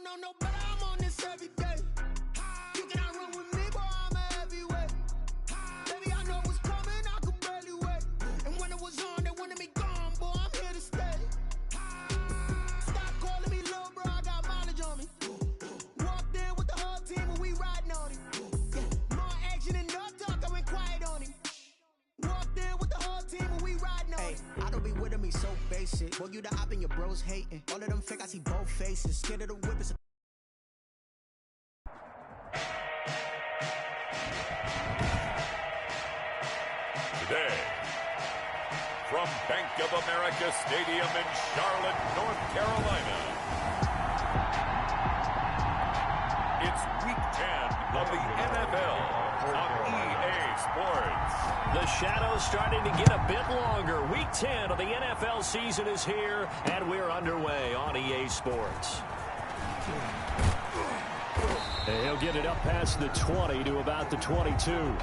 don't know no better, I'm on this every day. You cannot run with me, boy, I'm a heavyweight. Baby, I know what's coming, I could barely wait. And when it was on, they wanted me gone, boy, I'm here to stay. Stop calling me little bro, I got mileage on me. Walked in with the whole team and we riding on him. More action and no talk, I went quiet on him. Walked in with the whole team and we riding on him. I don't be with him, he's so basic. Boy, you the op and your bros hating. All of them fake, I see both faces. Scared of the whip, it's Today, from Bank of America Stadium in Charlotte, North Carolina, it's Week 10 of the NFL on EA Sports. The shadow's starting to get a bit longer. Week 10 of the NFL season is here, and we're underway on EA Sports. And he'll get it up past the 20 to about the 22.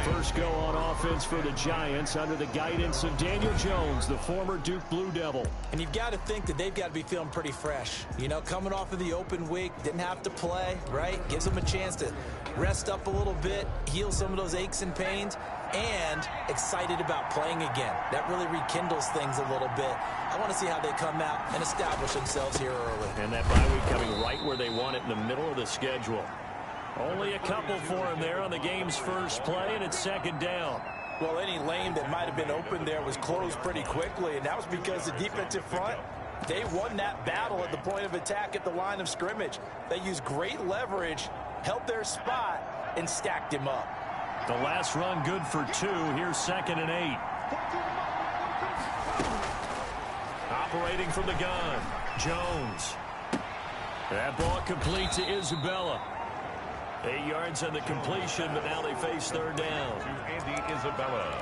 First go on offense for the Giants under the guidance of Daniel Jones, the former Duke Blue Devil. And you've got to think that they've got to be feeling pretty fresh. You know, coming off of the open week, didn't have to play, right? Gives them a chance to rest up a little bit, heal some of those aches and pains, and excited about playing again. That really rekindles things a little bit. I want to see how they come out and establish themselves here early. And that bye week coming right where they want it in the middle of the schedule. Only a couple for him there on the game's first play, and it's second down. Well, any lane that might have been open there was closed pretty quickly, and that was because the defensive front, they won that battle at the point of attack at the line of scrimmage. They used great leverage, held their spot, and stacked him up. The last run good for 2. Here's 2nd and 8. Operating from the gun, Jones. That ball complete to Isabella. 8 yards on the completion, but now they face third down. To Andy Isabella.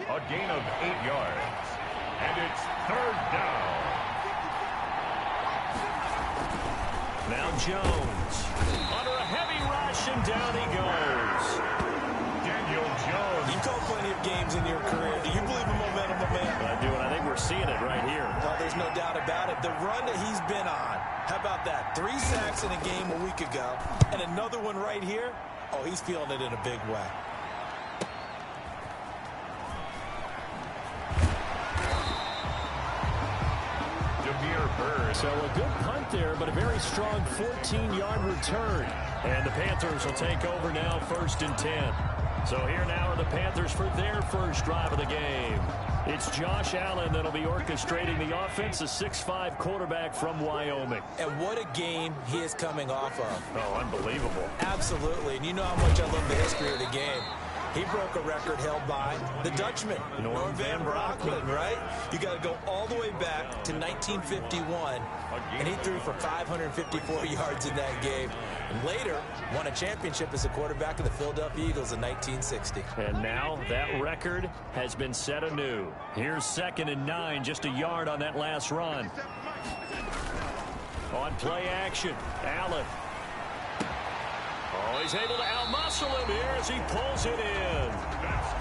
A gain of 8 yards. And it's third down. Now Jones. Under a heavy rush, and down he goes. Daniel Jones. You've called plenty of games in your career. Do you believe in momentum, my man? I do, and I think we're seeing it right here. Well, there's no doubt about it. The run that he's been on. How about that? 3 sacks in a game a week ago, and another one right here. Oh, he's feeling it in a big way. So a good punt there, but a very strong 14-yard return. And the Panthers will take over now, 1st and 10. So here now are the Panthers for their first drive of the game. It's Josh Allen that'll be orchestrating the offense, a 6'5" quarterback from Wyoming. And what a game he is coming off of. Oh, unbelievable. Absolutely. And you know how much I love the history of the game. He broke a record held by the Dutchman, Norm van Brocklin, right? You got to go all the way back to 1951, and he threw for 554 yards in that game. And later, won a championship as a quarterback of the Philadelphia Eagles in 1960. And now that record has been set anew. Here's 2nd and 9, just a yard on that last run. On play action, Allen. Oh, he's able to outmuscle him here as he pulls it in.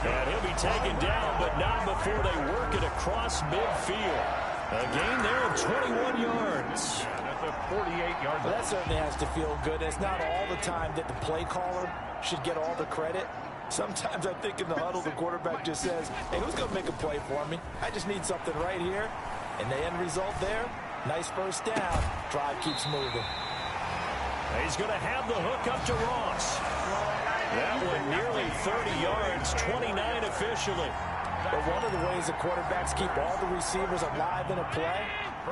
And he'll be taken down, but not before they work it across midfield. A gain there of 21 yards. That's a 48-yard Well, that certainly has to feel good. It's not all the time that the play caller should get all the credit. Sometimes I think in the huddle, the quarterback just says, hey, who's going to make a play for me? I just need something right here. And the end result there, nice first down. Drive keeps moving. He's going to have the hook up to Ross. That one nearly 30 yards, 29 officially. But one of the ways the quarterbacks keep all the receivers alive in a play,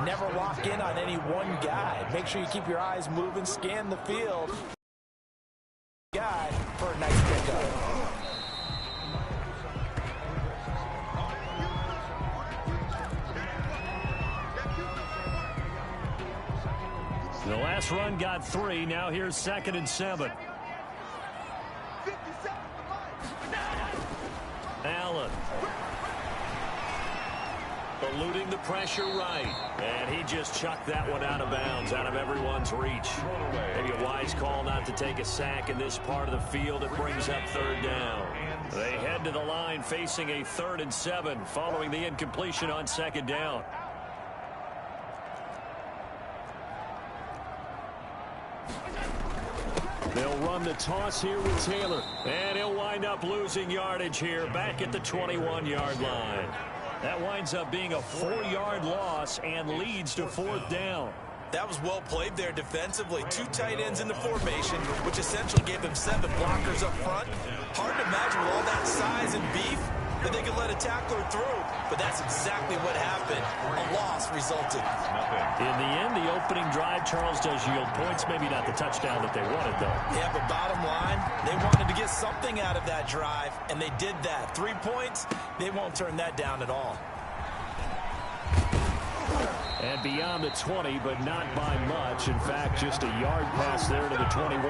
never lock in on any one guy. Make sure you keep your eyes moving, scan the field. Guy for a nice pickup. The last run got 3. Now here's 2nd and 7. Allen. Eluding the pressure right. And he just chucked that one out of bounds, out of everyone's reach. Maybe a wise call not to take a sack in this part of the field. It brings up third down. They head head to the line facing a 3rd and 7 following the incompletion on 2nd down. They'll run the toss here with Taylor. And he'll wind up losing yardage here back at the 21-yard line. That winds up being a 4-yard loss and leads to 4th down. That was well played there defensively. 2 tight ends in the formation, which essentially gave them 7 blockers up front. Hard to imagine with all that size and beef that they could let a tackler through. But that's exactly what happened. A loss resulted. In the end, the opening drive, Charles, does yield points. Maybe not the touchdown that they wanted, though. Yeah, but bottom line, they wanted to get something out of that drive, and they did that. 3 points, they won't turn that down at all. And beyond the 20, but not by much. In fact, just a yard pass there to the 21.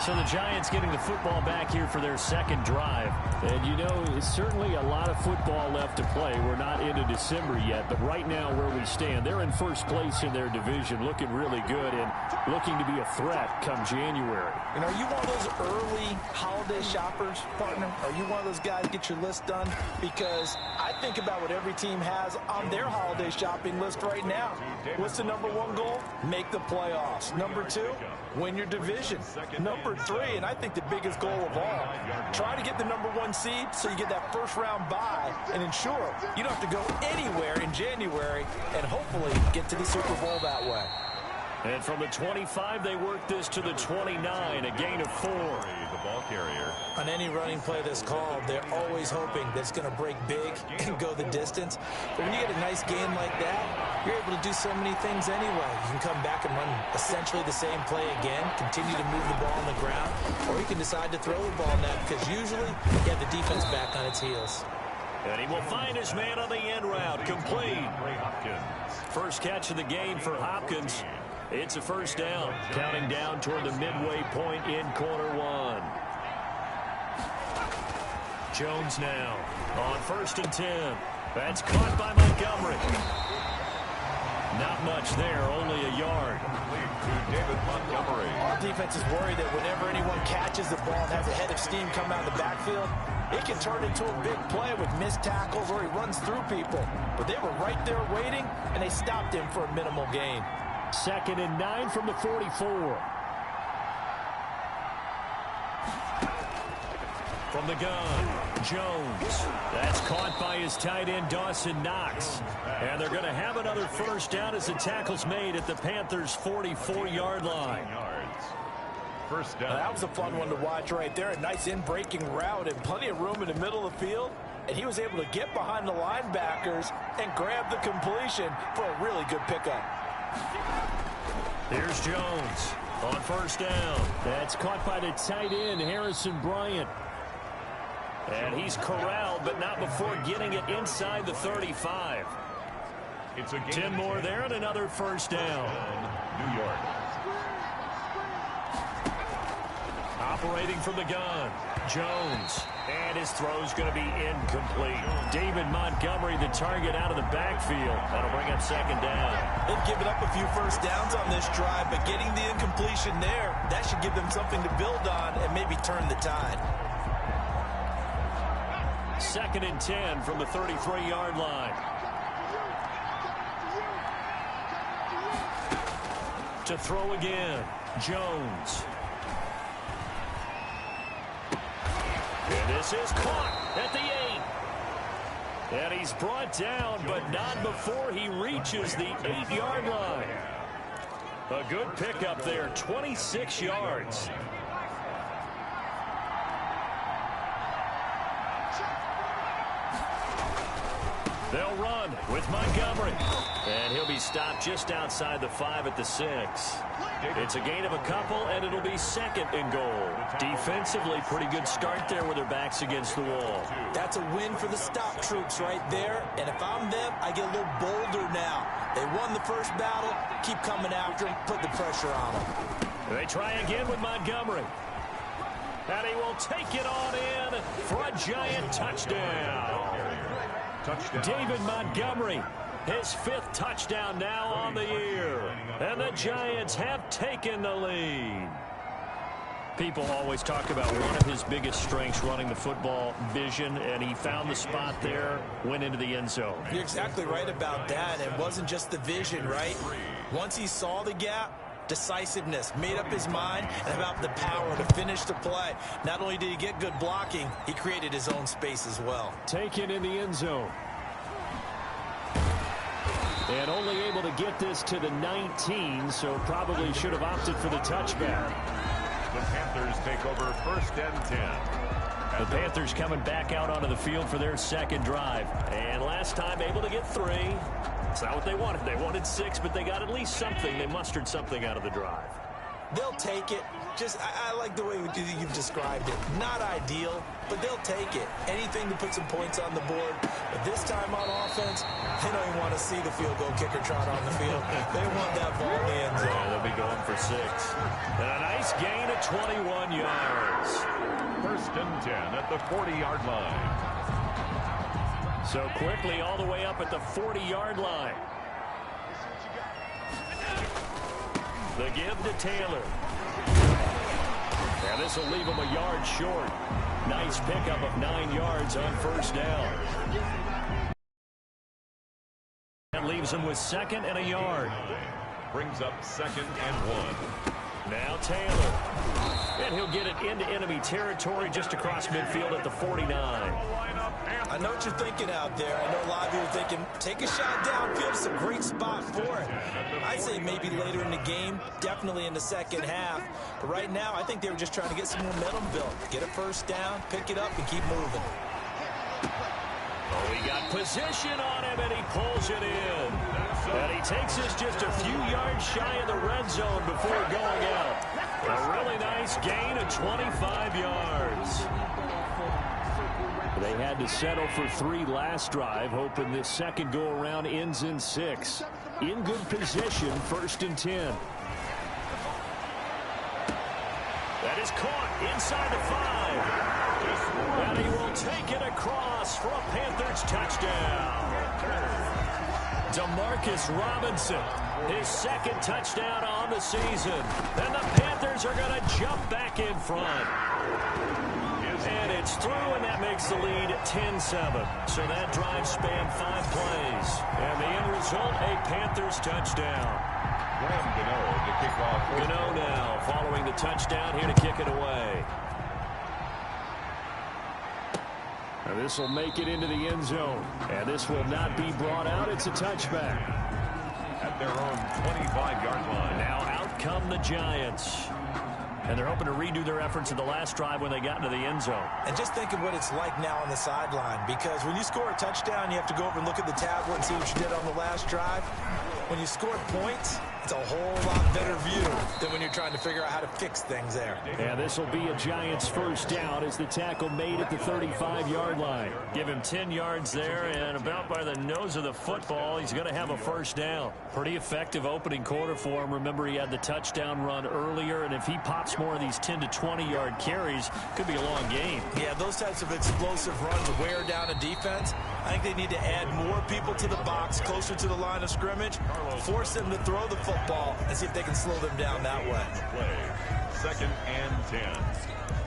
So the Giants getting the football back here for their 2nd drive. And, you know, it's certainly a lot of football left to play. We're not into December yet, but right now where we stand, they're in 1st place in their division, looking really good and looking to be a threat come January. And are you one of those early holiday shoppers, partner? Are you one of those guys get your list done? Because I think about what every team has on their holiday shopping list right now. What's the number 1 goal? Make the playoffs. Number 2, win your division. Number 3, and I think the biggest goal of all, try to get the number 1 seed so you get that 1st round bye and ensure you don't have to go anywhere in January and hopefully get to the Super Bowl that way. And from the 25, they work this to the 29, a gain of 4. The ball carrier. On any running play that's called, they're always hoping that it's going to break big and go the distance. But when you get a nice game like that, you're able to do so many things anyway. You can come back and run essentially the same play again, continue to move the ball on the ground, or you can decide to throw the ball net because usually you have the defense back on its heels. And he will find his man on the end route, complete. First catch of the game for Hopkins. It's a 1st down, counting down toward the midway point in quarter 1. Jones now on 1st and 10. That's caught by Montgomery. Not much there, only a yard. To David Montgomery. Our defense is worried that whenever anyone catches the ball and has a head of steam come out of the backfield, it can turn into a big play with missed tackles or he runs through people. But they were right there waiting, and they stopped him for a minimal gain. 2nd and 9 from the 44. From the gun, Jones. That's caught by his tight end, Dawson Knox. And they're going to have another 1st down as the tackle's made at the Panthers' 44-yard line. 1st down. That was a fun one to watch right there. A nice in-breaking route and plenty of room in the middle of the field. And he was able to get behind the linebackers and grab the completion for a really good pickup. Here's Jones on 1st down. That's caught by the tight end, Harrison Bryant. And he's corralled, but not before getting it inside the 35. It's a 10 more there and another 1st down. New York. Operating from the gun, Jones. And his throw's going to be incomplete. David Montgomery, the target out of the backfield. That'll bring up 2nd down. They've given up a few 1st downs on this drive, but getting the incompletion there, that should give them something to build on and maybe turn the tide. 2nd and 10 from the 33-yard line. To throw again, Jones. And this is caught at the 8. And he's brought down, but not before he reaches the 8-yard line. A good pickup there, 26 yards. They'll run with Montgomery. And he'll be stopped just outside the 5 at the 6. It's a gain of a couple, and it'll be 2nd and goal. Defensively, pretty good start there with their backs against the wall. That's a win for the stop troops right there. And if I'm them, I get a little bolder now. They won the 1st battle. Keep coming after them. Put the pressure on them. They try again with Montgomery. And he will take it on in for a giant touchdown. David Montgomery, his 5th touchdown now on the year. And the Giants have taken the lead. People always talk about one of his biggest strengths running the football, vision, and he found the spot there, went into the end zone. You're exactly right about that. It wasn't just the vision, right? Once he saw the gap, decisiveness, made up his mind, and about the power to finish the play. Not only did he get good blocking, he created his own space as well. Taken in the end zone. And only able to get this to the 19, so probably should have opted for the touchback. The Panthers take over 1st and 10. The Panthers coming back out onto the field for their second drive. And last time able to get 3. It's not what they wanted. They wanted 6, but they got at least something. They mustered something out of the drive. They'll take it. I like the way you've described it. Not ideal, but they'll take it. Anything to put some points on the board. But this time on offense, they don't even want to see the field goal kicker trot on the field. They want that ball in the end zone. Yeah, they'll be going for 6. And a nice gain of 21 yards. 1st and 10 at the 40-yard line. So quickly all the way up at the 40-yard line. The give to Taylor. Now this will leave him a yard short. Nice pickup of 9 yards on 1st down. That leaves him with 2nd and a yard. Brings up 2nd and 1. Now Taylor. And he'll get it into enemy territory just across midfield at the 49. I know what you're thinking out there. I know a lot of you are thinking, take a shot downfield. It's a great spot for it. I'd say maybe later in the game, definitely in the second half. But right now, I think they were just trying to get some momentum built. Get a 1st down, pick it up, and keep moving. Oh, he got position on him, and he pulls it in. And he takes us just a few yards shy of the red zone before going out. A really nice gain of 25 yards. They had to settle for 3 last drive, hoping this second go-around ends in 6. In good position, 1st and 10. That is caught inside the 5. And he will take it across for a Panthers touchdown. Demarcus Robinson, his 2nd touchdown on the season. And the Panthers are going to jump back in front. And it's through, and that makes the lead 10-7. So that drive spanned 5 plays. And the end result, a Panthers touchdown. Graham Gano to kick off. Gano now following the touchdown here to kick it away. Now this will make it into the end zone. And this will not be brought out. It's a touchback. At their own 25-yard line. Now out come the Giants. And they're hoping to redo their efforts in the last drive when they got into the end zone. And just think of what it's like now on the sideline, because when you score a touchdown, you have to go over and look at the tablet and see what you did on the last drive. When you score points, it's a whole lot better view than when you're trying to figure out how to fix things there. And this will be a Giants 1st down as the tackle made at the 35-yard line. Give him 10 yards there, and about by the nose of the football, he's going to have a 1st down. Pretty effective opening quarter for him. Remember, he had the touchdown run earlier, and if he pops more of these 10 to 20-yard carries, could be a long game. Yeah, those types of explosive runs wear down a defense. I think they need to add more people to the box, closer to the line of scrimmage, force them to throw the football, and see if they can slow them down that way. Play 2nd and 10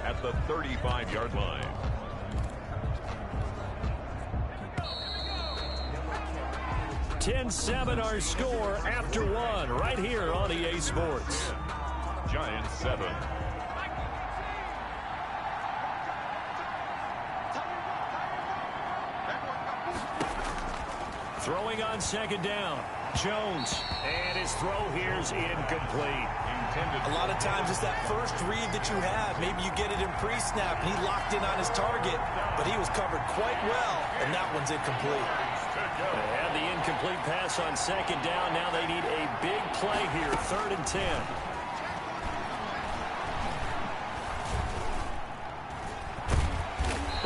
at the 35-yard line. (10-7) our score after 1 right here on EA Sports. Giants 7. Throwing on 2nd down. Jones, and his throw here is incomplete. A lot of times it's that first read that you have. Maybe you get it in pre-snap, and he locked in on his target, but he was covered quite well, and that one's incomplete. They had the incomplete pass on 2nd down. Now they need a big play here, 3rd and 10.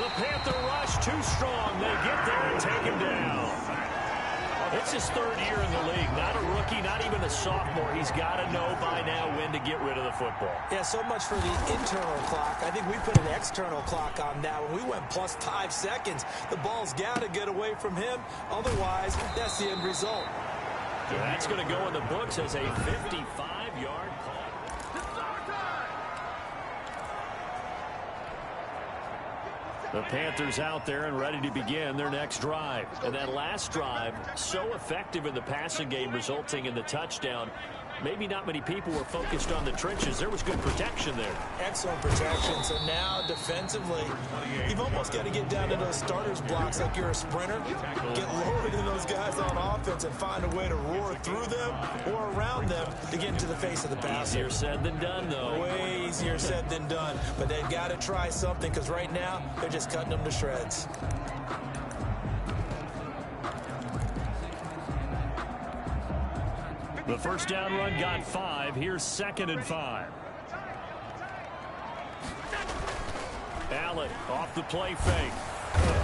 The Panther rush too strong. They get there and take him down. It's his 3rd year in the league. Not a rookie, not even a sophomore. He's got to know by now when to get rid of the football. Yeah, so much for the internal clock. I think we put an external clock on that. When we went plus 5 seconds, the ball's got to get away from him. Otherwise, that's the end result. So that's going to go in the books as a 55-yard call. The Panthers out there and ready to begin their next drive. And that last drive, so effective in the passing game, resulting in the touchdown. Maybe not many people were focused on the trenches. There was good protection there. Excellent protection. So now defensively, you've almost got to get down to those starters blocks like you're a sprinter. Get lower than those guys on offense and find a way to roar through them or around them to get into the face of the passer. Easier said than done, though. Way easier said than done. But they've got to try something because right now they're just cutting them to shreds. The first down run got 5. Here's 2nd and 5. Allen off the play fake.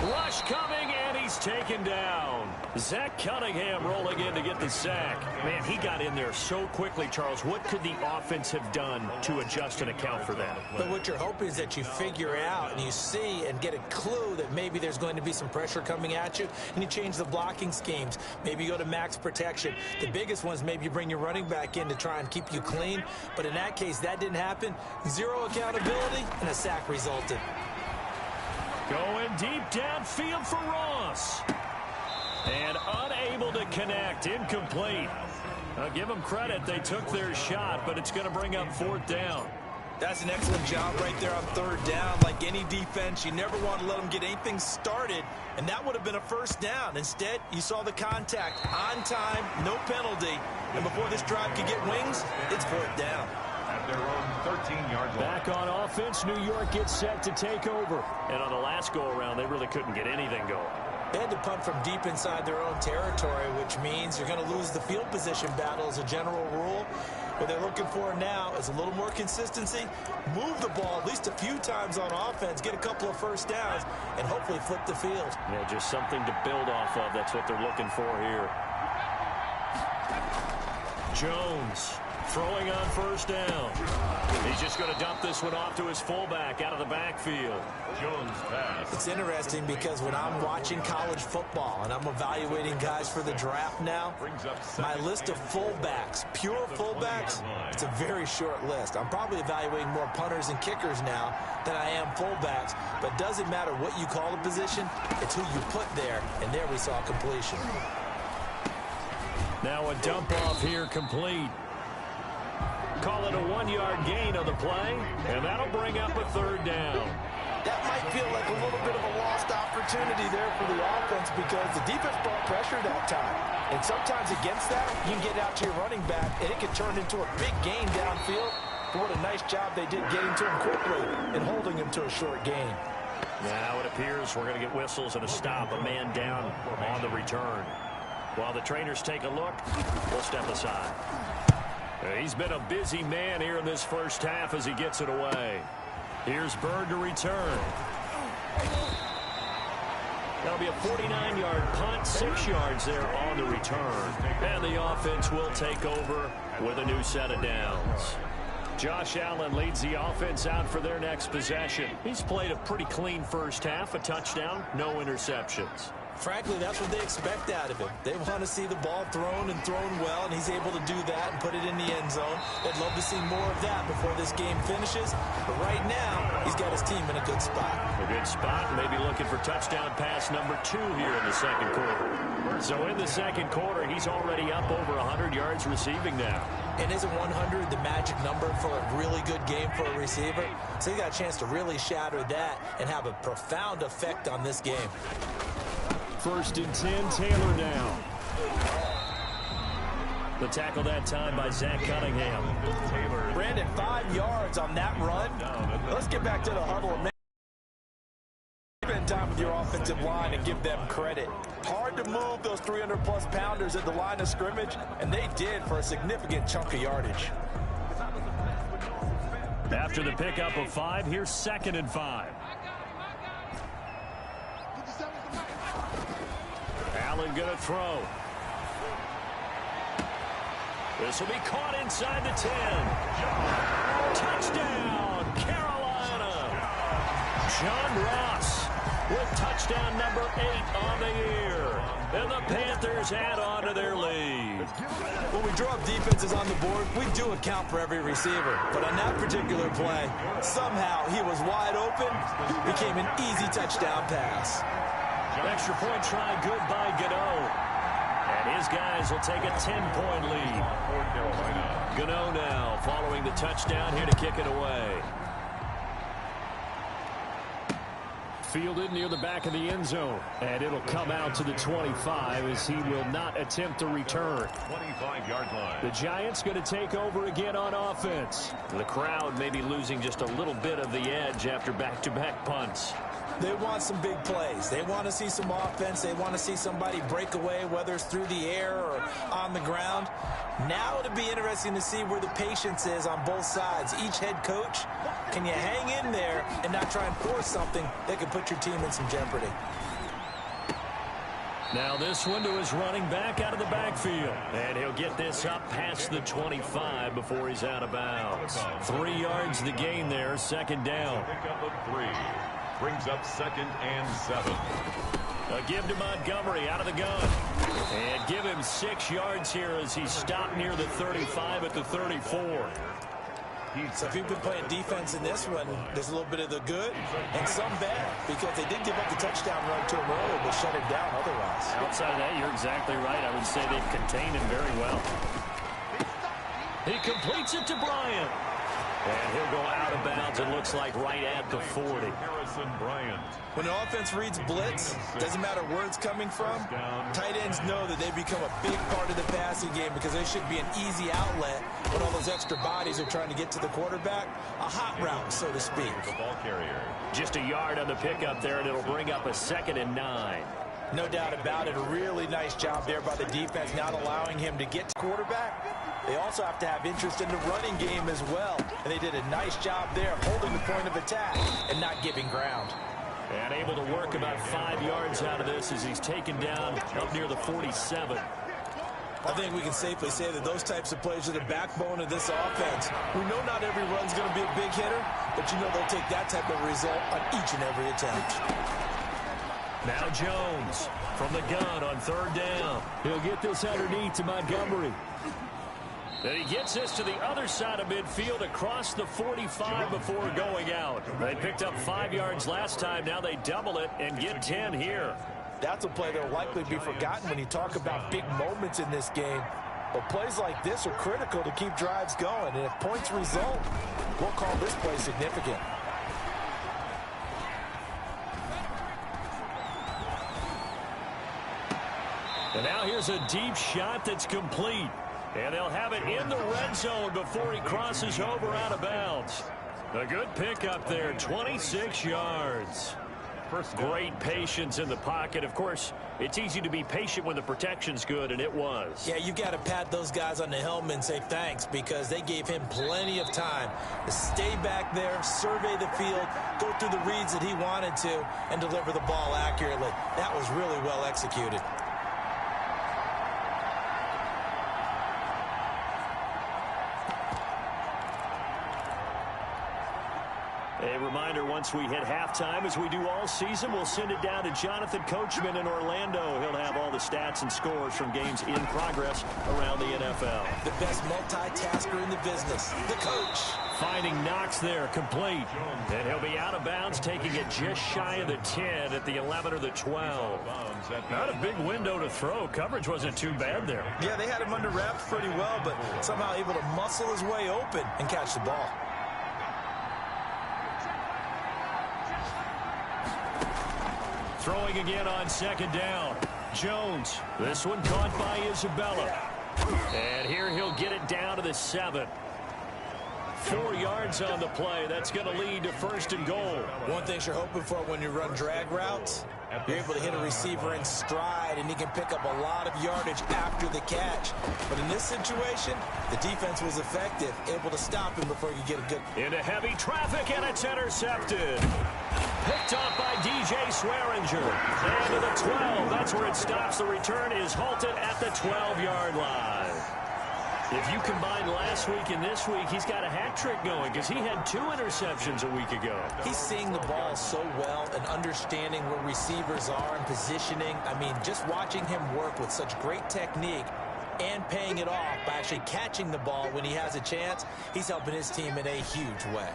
Rush coming, and he's taken down. Zach Cunningham rolling in to get the sack. Man, he got in there so quickly, Charles. What could the offense have done to adjust and account for that? But what you're hoping is that you figure out and you see and get a clue that maybe there's going to be some pressure coming at you, and you change the blocking schemes. Maybe you go to max protection. The biggest ones, maybe you bring your running back in to try and keep you clean. But in that case, that didn't happen. Zero accountability, and a sack resulted. Going deep downfield for Ross. And unable to connect. Incomplete. I'll give them credit. They took their shot, but it's going to bring up 4th down. That's an excellent job right there on 3rd down. Like any defense, you never want to let them get anything started, and that would have been a 1st down. Instead, you saw the contact on time, no penalty, and before this drive could get wings, it's 4th down. At their own 13-yard line. Back on offense, New York gets set to take over. And on the last go-around, they really couldn't get anything going. They had to punt from deep inside their own territory, which means you're going to lose the field position battle as a general rule. What they're looking for now is a little more consistency, move the ball at least a few times on offense, get a couple of 1st downs, and hopefully flip the field. Yeah, just something to build off of. That's what they're looking for here. Jones throwing on 1st down. He's just going to dump this one off to his fullback out of the backfield. Jones pass. It's interesting because when I'm watching college football and I'm evaluating guys for the draft now, my list of fullbacks, pure fullbacks, it's a very short list. I'm probably evaluating more punters and kickers now than I am fullbacks, but it doesn't matter what you call the position, it's who you put there, and there we saw completion. Now a dump off here complete. Call it a 1-yard gain on the play, and that'll bring up a 3rd down. That might feel like a little bit of a lost opportunity there for the offense because the defense brought pressure that time. And sometimes against that, you can get out to your running back, and it can turn into a big gain downfield. But what a nice job they did getting to him quickly and holding him to a short gain. Now it appears we're going to get whistles and a stop, a man down on the return. While the trainers take a look, we'll step aside. He's been a busy man here in this first half as he gets it away. Here's Bird to return. That'll be a 49-yard punt, 6 yards there on the return. And the offense will take over with a new set of downs. Josh Allen leads the offense out for their next possession. He's played a pretty clean first half, a touchdown, no interceptions. Frankly, that's what they expect out of him. They want to see the ball thrown and thrown well, and he's able to do that and put it in the end zone. They'd love to see more of that before this game finishes. But right now, he's got his team in a good spot. A good spot, maybe looking for touchdown pass number 2 here in the second quarter. So in the second quarter, he's already up over 100 yards receiving now. And isn't 100 the magic number for a really good game for a receiver? So he got a chance to really shatter that and have a profound effect on this game. 1st and 10, Taylor now. The tackle that time by Zach Cunningham. Brandon, 5 yards on that run. Let's get back to the huddle and spend time with your offensive line and give them credit. Hard to move those 300-plus pounders at the line of scrimmage, and they did for a significant chunk of yardage. After the pickup of 5, here's 2nd and 5. Allen going to throw. This will be caught inside the 10. Touchdown, Carolina. John Ross with touchdown number 8 on the year. And the Panthers add on to their lead. When we draw up defenses on the board, we do account for every receiver. But on that particular play, somehow he was wide open. Became an easy touchdown pass. Extra point try good by Gano. And his guys will take a 10-point lead. Gano now following the touchdown here to kick it away. Fielded near the back of the end zone. And it'll come out to the 25 as he will not attempt to return. 25-yard line. The Giants going to take over again on offense. The crowd may be losing just a little bit of the edge after back-to-back punts. They want some big plays. They want to see some offense. They want to see somebody break away, whether it's through the air or on the ground. Now it'll be interesting to see where the patience is on both sides. Each head coach, can you hang in there and not try and force something that could put your team in some jeopardy? Now this one to his running back out of the backfield. And he'll get this up past the 25 before he's out of bounds. 3 yards the gain there, second down. Pickup of 3. Brings up 2nd and 7. A give to Montgomery out of the gun. And give him 6 yards here as he stopped near the 35 at the 34. So if you've been playing defense in this one, there's a little bit of the good and some bad, because they did give up the touchdown run to him earlier, but shut him down otherwise. Outside of that, you're exactly right. I would say they've contained him very well. He completes it to Bryant. And he'll go out of bounds, it looks like, right at the 40. Harrison Bryant. When the offense reads blitz, doesn't matter where it's coming from, tight ends know that they become a big part of the passing game because they should be an easy outlet when all those extra bodies are trying to get to the quarterback. A hot route, so to speak. The ball carrier. Just a yard on the pickup there, and it'll bring up a 2nd and 9. No doubt about it. A really nice job there by the defense, not allowing him to get to quarterback. They also have to have interest in the running game as well. And they did a nice job there, holding the point of attack and not giving ground. And able to work about 5 yards out of this as he's taken down up near the 47. I think we can safely say that those types of plays are the backbone of this offense. We know not every run's going to be a big hitter, but you know they'll take that type of result on each and every attempt. Now Jones from the gun on 3rd down. He'll get this underneath to Montgomery. Then he gets this to the other side of midfield across the 45 before going out. They picked up 5 yards last time. Now they double it and get 10 here. That's a play that will likely be forgotten when you talk about big moments in this game. But plays like this are critical to keep drives going. And if points result, we'll call this play significant. And now here's a deep shot that's complete. And they'll have it in the red zone before he crosses over out of bounds. A good pickup there, 26 yards. Great patience in the pocket. Of course, it's easy to be patient when the protection's good, and it was. Yeah, you got to pat those guys on the helmet and say thanks, because they gave him plenty of time to stay back there, survey the field, go through the reads that he wanted to, and deliver the ball accurately. That was really well executed. A reminder, once we hit halftime, as we do all season, we'll send it down to Jonathan Coachman in Orlando. He'll have all the stats and scores from games in progress around the NFL. The best multitasker in the business, the coach. Finding Knox there, complete. And he'll be out of bounds, taking it just shy of the 10 at the 11 or the 12. Not a big window to throw. Coverage wasn't too bad there. Yeah, they had him under wraps pretty well, but somehow able to muscle his way open and catch the ball. Throwing again on 2nd down. Jones. This one caught by Isabella. And here he'll get it down to the 7. 4 yards on the play. That's going to lead to 1st and goal. One thing you're hoping for when you run drag routes, you're able to hit a receiver in stride, and he can pick up a lot of yardage after the catch. But in this situation, the defense was effective, able to stop him before he could get a good... Into heavy traffic, and it's intercepted. Picked off by DJ Swearinger. And to the 12. That's where it stops. The return is halted at the 12-yard line. If you combine last week and this week, he's got a hat trick going because he had 2 interceptions a week ago. He's seeing the ball so well and understanding where receivers are and positioning. I mean, just watching him work with such great technique and paying it off by actually catching the ball when he has a chance, he's helping his team in a huge way.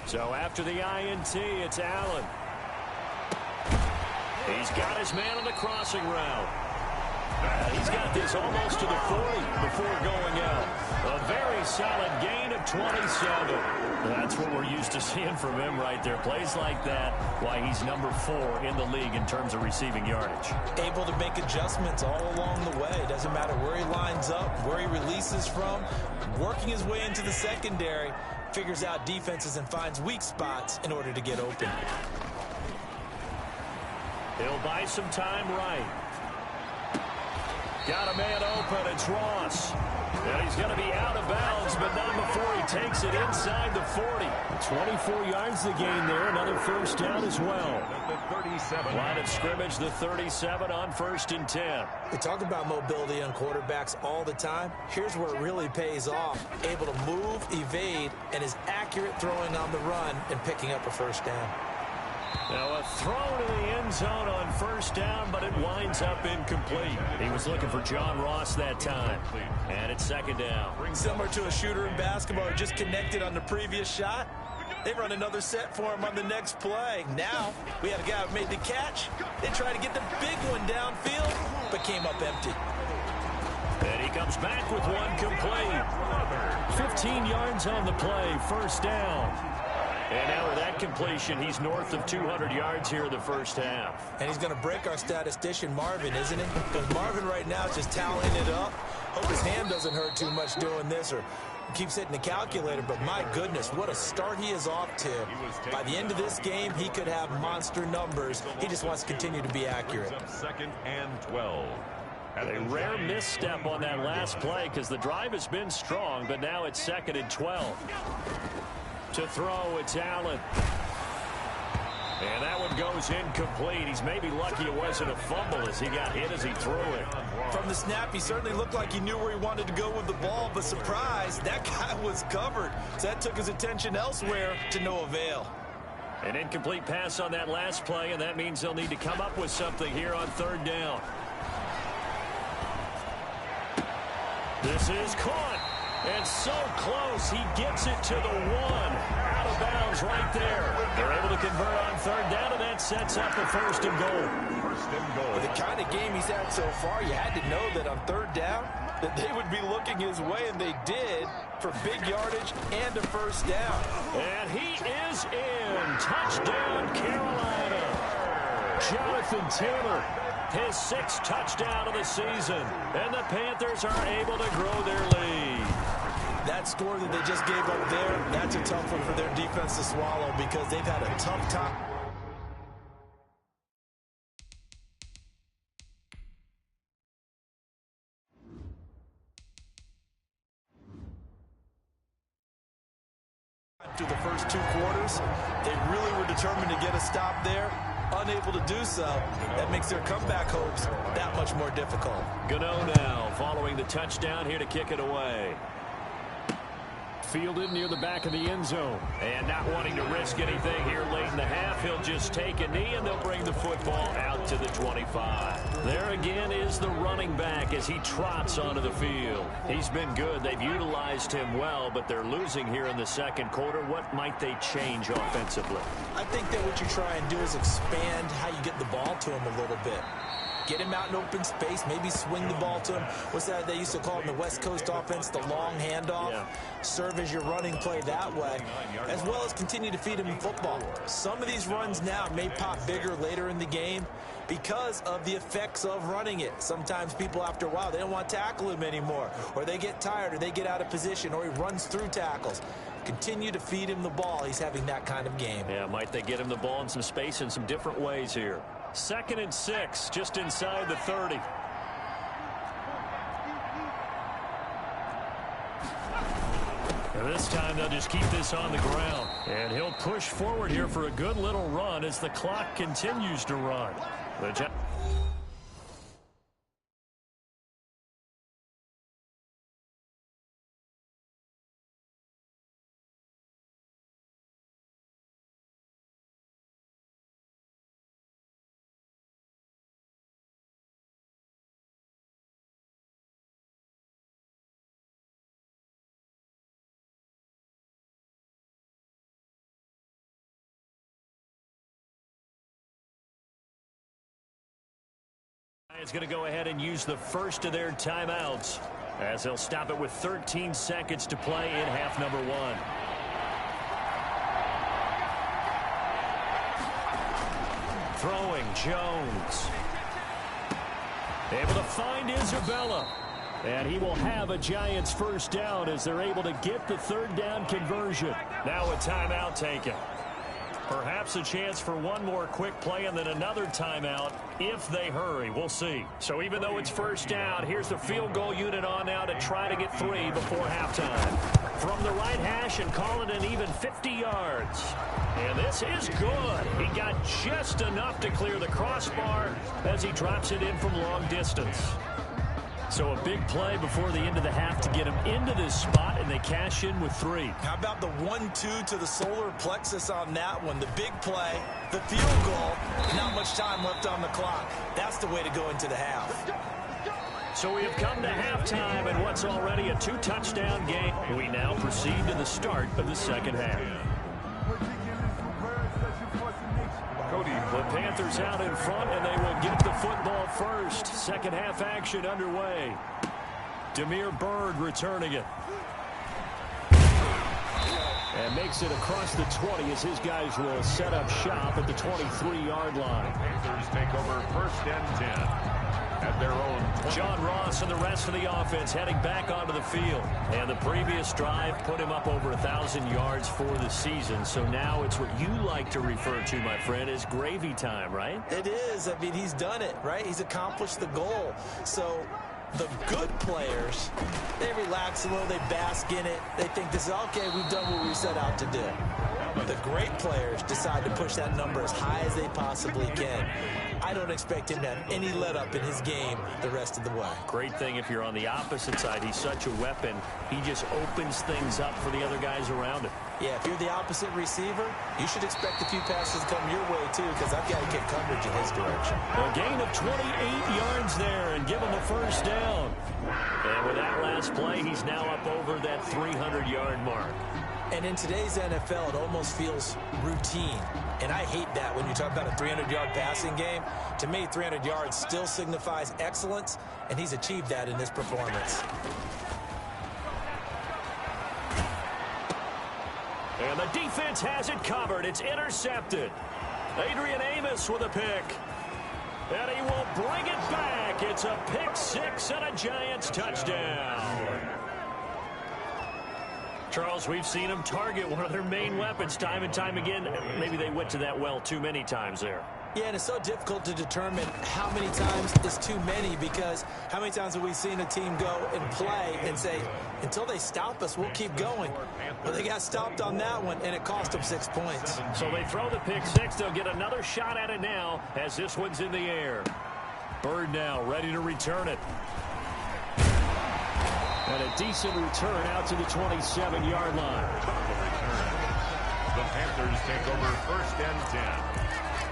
So after the INT, it's Allen. He's got his man on the crossing route. He's got this almost to the 40 before going out. A very solid gain of 27. That's what we're used to seeing from him right there. Plays like that, why he's number 4 in the league in terms of receiving yardage. Able to make adjustments all along the way. Doesn't matter where he lines up, where he releases from. Working his way into the secondary, figures out defenses and finds weak spots in order to get open. He'll buy some time right. Got a man open. It's Ross. And he's going to be out of bounds, but not before he takes it inside the 40. 24 yards to gain there. Another first down as well. The 37. Line of scrimmage, the 37 on 1st and 10. We talk about mobility on quarterbacks all the time. Here's where it really pays off. Able to move, evade, and is accurate throwing on the run and picking up a first down. Now a throw to the end zone on 1st down, but it winds up incomplete. He was looking for John Ross that time. And it's 2nd down. Similar to a shooter in basketball who just connected on the previous shot. They run another set for him on the next play. Now we have a guy who made the catch. They try to get the big one downfield, but came up empty. And he comes back with one complete. 15 yards on the play, 1st down. And now with that completion, he's north of 200 yards here in the first half. And he's going to break our statistician, Marvin, isn't he? Because Marvin right now is just toweling it up. Hope his hand doesn't hurt too much doing this or keeps hitting the calculator. But my goodness, what a start he is off to. By the end of this game, he could have monster numbers. He just wants to continue to be accurate. 2nd and 12. A rare misstep on that last play because the drive has been strong, but now it's 2nd and 12. To throw, it's Allen. And that one goes incomplete. He's maybe lucky it wasn't a fumble as he got hit as he threw it. From the snap, he certainly looked like he knew where he wanted to go with the ball, but surprise, that guy was covered. So that took his attention elsewhere to no avail. An incomplete pass on that last play, and that means they'll need to come up with something here on 3rd down. This is caught. And so close, he gets it to the 1. Out of bounds right there. They're able to convert on 3rd down, and that sets up a 1st and goal. 1st and goal. With the kind of game he's had so far, you had to know that on 3rd down, that they would be looking his way, and they did, for big yardage and a 1st down. And he is in. Touchdown, Carolina. Jonathan Taylor, his 6th touchdown of the season. And the Panthers are able to grow their lead. That score that they just gave up there, that's a tough one for their defense to swallow because they've had a tough time. Through the first 2 quarters, they really were determined to get a stop there. Unable to do so, that makes their comeback hopes that much more difficult. Gano now following the touchdown here to kick it away. Fielded near the back of the end zone. And not wanting to risk anything here late in the half, he'll just take a knee and they'll bring the football out to the 25. There again is the running back as he trots onto the field. He's been good. They've utilized him well, but they're losing here in the 2nd quarter. What might they change offensively? I think that what you try and do is expand how you get the ball to him a little bit. Get him out in open space, maybe swing the ball to him. What's that they used to call in the West Coast offense, the long handoff? Yeah. Serve as your running play that way, as well as continue to feed him the football. Some of these runs now may pop bigger later in the game because of the effects of running it. Sometimes people, after a while, they don't want to tackle him anymore, or they get tired, or they get out of position, or he runs through tackles. Continue to feed him the ball. He's having that kind of game. Yeah, might they get him the ball in some space in some different ways here. 2nd and 6, just inside the 30. And this time they'll just keep this on the ground. And he'll push forward here for a good little run as the clock continues to run. It's going to go ahead and use the first of their timeouts as they'll stop it with 13 seconds to play in half number 1. Throwing Jones. Able to find Isabella. And he will have a Giants first down as they're able to get the third down conversion. Now a timeout taken. Perhaps a chance for one more quick play and then another timeout if they hurry. We'll see. So even though it's first down, here's the field goal unit on now to try to get 3 before halftime. From the right hash and call it an even 50 yards. And this is good. He got just enough to clear the crossbar as he drops it in from long distance. So a big play before the end of the half to get him into this spot, and they cash in with 3. How about the 1-2 to the solar plexus on that one? The big play, the field goal, not much time left on the clock. That's the way to go into the half. So we have come to halftime in what's already a 2-touchdown game. We now proceed to the start of the second half. The Panthers out in front, and they will get the football first. Second half action underway. Demir Bird returning it. And makes it across the 20 as his guys will set up shop at the 23-yard line. Panthers take over first and 10 at their own 20. John Ross and the rest of the offense heading back onto the field. And the previous drive put him up over 1,000 yards for the season. So now it's what you like to refer to, my friend, as gravy time, right? It is. I mean, he's done it, right? He's accomplished the goal. So the good players, they relax a little, they bask in it. They think this is, okay, we've done what we set out to do. The great players decide to push that number as high as they possibly can. I don't expect him to have any let-up in his game the rest of the way. Great thing if you're on the opposite side. He's such a weapon. He just opens things up for the other guys around him. Yeah, if you're the opposite receiver, you should expect a few passes to come your way, too, because I've got to get coverage in his direction. A gain of 28 yards there and give him a first down. And with that last play, he's now up over that 300-yard mark. And in today's NFL, it almost feels routine. And I hate that when you talk about a 300-yard passing game. To me, 300 yards still signifies excellence, and he's achieved that in this performance. And the defense has it covered. It's intercepted. Adrian Amos with a pick. And he will bring it back. It's a pick six and a Giants touchdown. Charles, we've seen them target one of their main weapons time and time again. Maybe they went to that well too many times there. Yeah, and it's so difficult to determine how many times is too many, because how many times have we seen a team go and play and say, until they stop us, we'll keep going. But they got stopped on that one, and it cost them 6 points. So they throw the pick six. They'll get another shot at it now as this one's in the air. Bird now ready to return it. And a decent return out to the 27-yard line. The Panthers take over first and 10